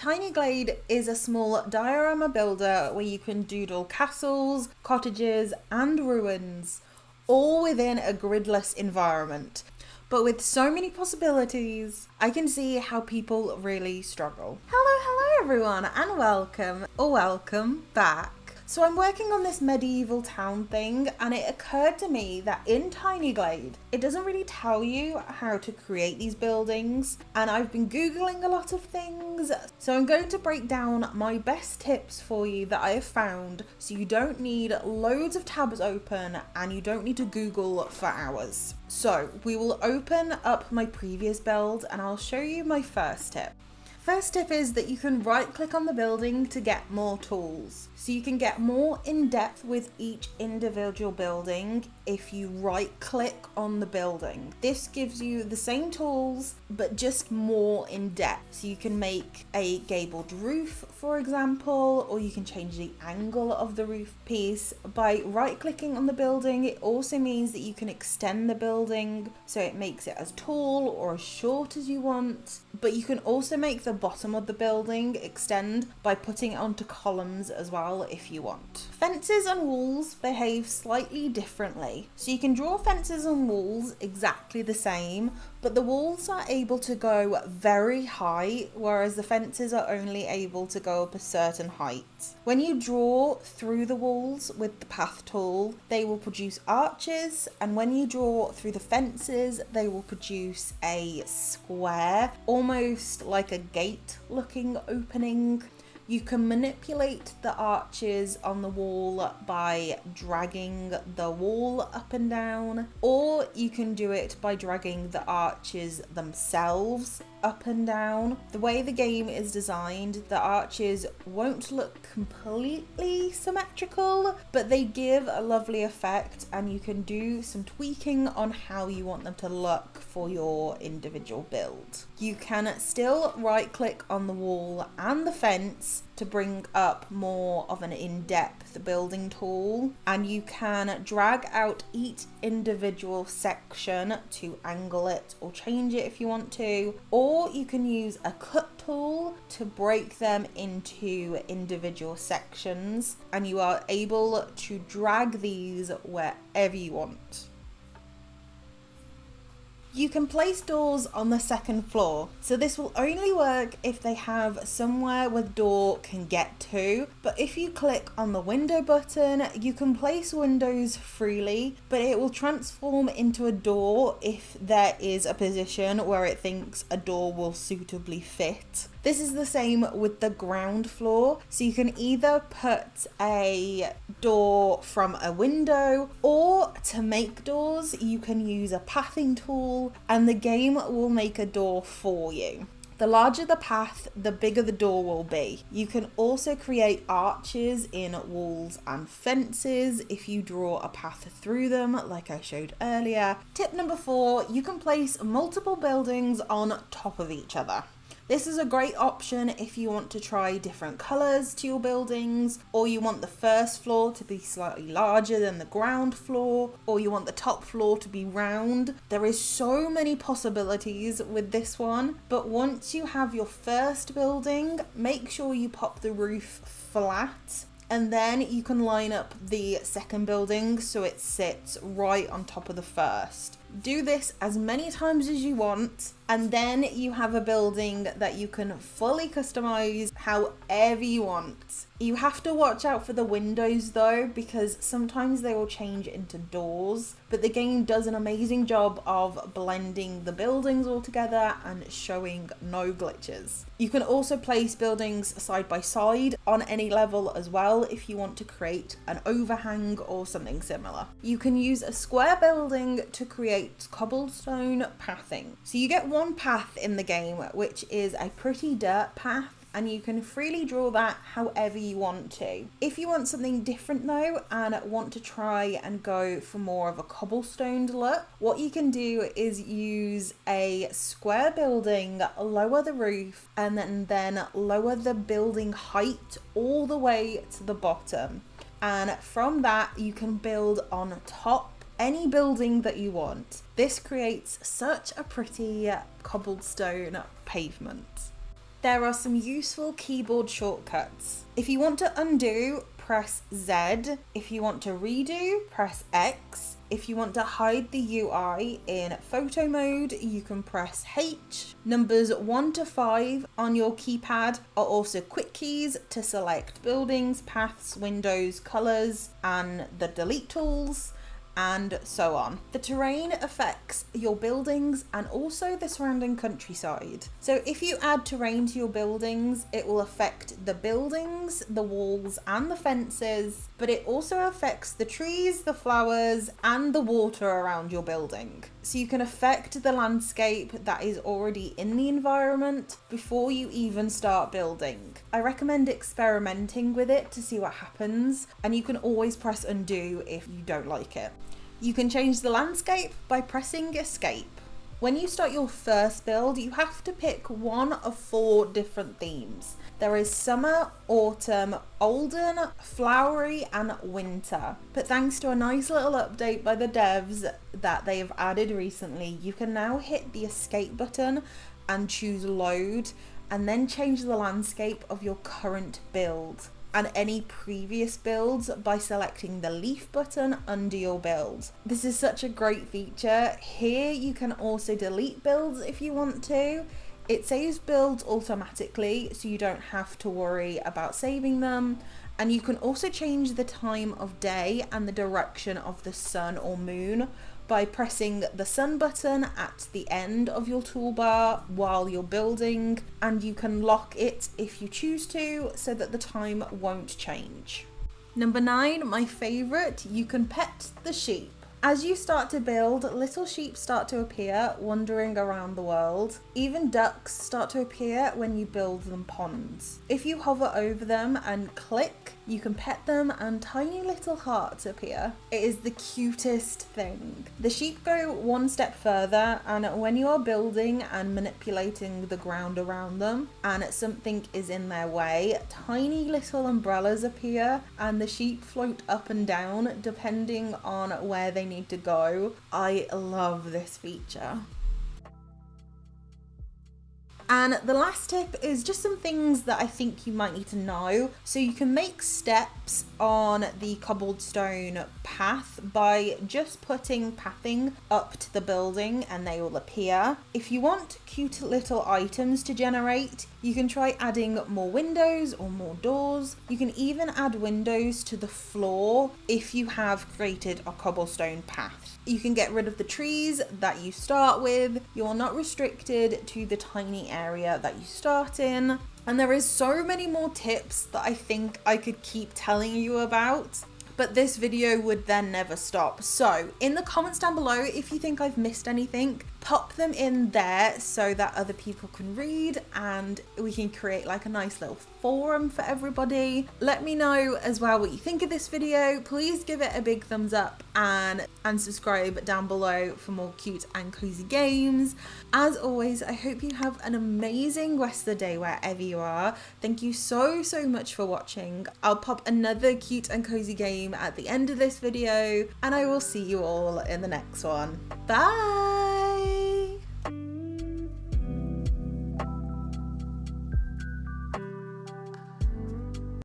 Tiny Glade is a small diorama builder where you can doodle castles, cottages and ruins, all within a gridless environment. But with so many possibilities, I can see how people really struggle. Hello everyone and welcome back. So I'm working on this medieval town thing, and it occurred to me that in Tiny Glade, it doesn't really tell you how to create these buildings, and I've been Googling a lot of things, so I'm going to break down my best tips for you that I have found, so you don't need loads of tabs open and you don't need to Google for hours. So we will open up my previous build and I'll show you my first tip. First tip is that you can right click on the building to get more tools. So you can get more in depth with each individual building if you right click on the building. This gives you the same tools but just more in depth. So you can make a gabled roof, for example, or you can change the angle of the roof piece. By right clicking on the building, it also means that you can extend the building so it makes it as tall or as short as you want. But you can also make the bottom of the building extend by putting it onto columns as well if you want. Fences and walls behave slightly differently. So you can draw fences and walls exactly the same, but the walls are able to go very high, whereas the fences are only able to go up a certain height. When you draw through the walls with the path tool, they will produce arches, and when you draw through the fences, they will produce a square, almost like a gate looking opening. You can manipulate the arches on the wall by dragging the wall up and down, or you can do it by dragging the arches themselves up and down. The way the game is designed, the arches won't look completely symmetrical, but they give a lovely effect, and you can do some tweaking on how you want them to look for your individual build. You can still right click on the wall and the fence to bring up more of an in-depth building tool, and you can drag out each individual section to angle it or change it if you want to, or you can use a cut tool to break them into individual sections, and you are able to drag these wherever you want. You can place doors on the second floor, so this will only work if they have somewhere where the door can get to, but if you click on the window button, you can place windows freely, but it will transform into a door if there is a position where it thinks a door will suitably fit. This is the same with the ground floor, so you can either put a door from a window, or to make doors you can use a pathing tool and the game will make a door for you. The larger the path, the bigger the door will be. You can also create arches in walls and fences if you draw a path through them, like I showed earlier. Tip number 4, you can place multiple buildings on top of each other. This is a great option if you want to try different colours to your buildings, or you want the first floor to be slightly larger than the ground floor, or you want the top floor to be round. There is so many possibilities with this one, but once you have your first building, make sure you pop the roof flat, and then you can line up the second building so it sits right on top of the first. Do this as many times as you want, and then you have a building that you can fully customize however you want. You have to watch out for the windows though, because sometimes they will change into doors, but the game does an amazing job of blending the buildings all together and showing no glitches. You can also place buildings side by side on any level as well if you want to create an overhang or something similar. You can use a square building to create cobblestone pathing. So you get one path in the game, which is a pretty dirt path, and you can freely draw that however you want to. If you want something different though and want to try and go for more of a cobblestoned look, what you can do is use a square building, lower the roof, and then lower the building height all the way to the bottom. And from that you can build on top any building that you want. This creates such a pretty cobblestone pavement. There are some useful keyboard shortcuts. If you want to undo, press Z. If you want to redo, press X. If you want to hide the UI in photo mode, you can press H. Numbers 1 to 5 on your keypad are also quick keys to select buildings, paths, windows, colors, and the delete tools, and so on. The terrain affects your buildings and also the surrounding countryside. So if you add terrain to your buildings, it will affect the buildings, the walls, and the fences, but it also affects the trees, the flowers, and the water around your building. So you can affect the landscape that is already in the environment before you even start building. I recommend experimenting with it to see what happens, and you can always press undo if you don't like it. You can change the landscape by pressing escape. When you start your first build, you have to pick one of 4 different themes. There is summer, autumn, olden, flowery, and winter. But thanks to a nice little update by the devs that they have added recently, you can now hit the escape button and choose load, and then change the landscape of your current build and any previous builds by selecting the leaf button under your build. This is such a great feature. Here you can also delete builds if you want to. It saves builds automatically, so you don't have to worry about saving them. And you can also change the time of day and the direction of the sun or moon by pressing the sun button at the end of your toolbar while you're building, and you can lock it if you choose to so that the time won't change. Number 9, my favourite, you can pet the sheep. As you start to build, little sheep start to appear wandering around the world. Even ducks start to appear when you build them ponds. If you hover over them and click, you can pet them and tiny little hearts appear. It is the cutest thing. The sheep go one step further, and when you are building and manipulating the ground around them and something is in their way, tiny little umbrellas appear and the sheep float up and down depending on where they need to go. I love this feature. And the last tip is just some things that I think you might need to know. So you can make steps on the cobblestone path by just putting pathing up to the building and they will appear. If you want cute little items to generate, you can try adding more windows or more doors. You can even add windows to the floor if you have created a cobblestone path. You can get rid of the trees that you start with. You're not restricted to the tiny area that you start in. And there is so many more tips that I think I could keep telling you about, but this video would then never stop. So in the comments down below, if you think I've missed anything, pop them in there so that other people can read and we can create like a nice little forum for everybody. Let me know as well what you think of this video. Please give it a big thumbs up and subscribe down below for more cute and cozy games. As always, I hope you have an amazing rest of the day wherever you are. Thank you so much for watching. I'll pop another cute and cozy game at the end of this video, and I will see you all in the next one. Bye!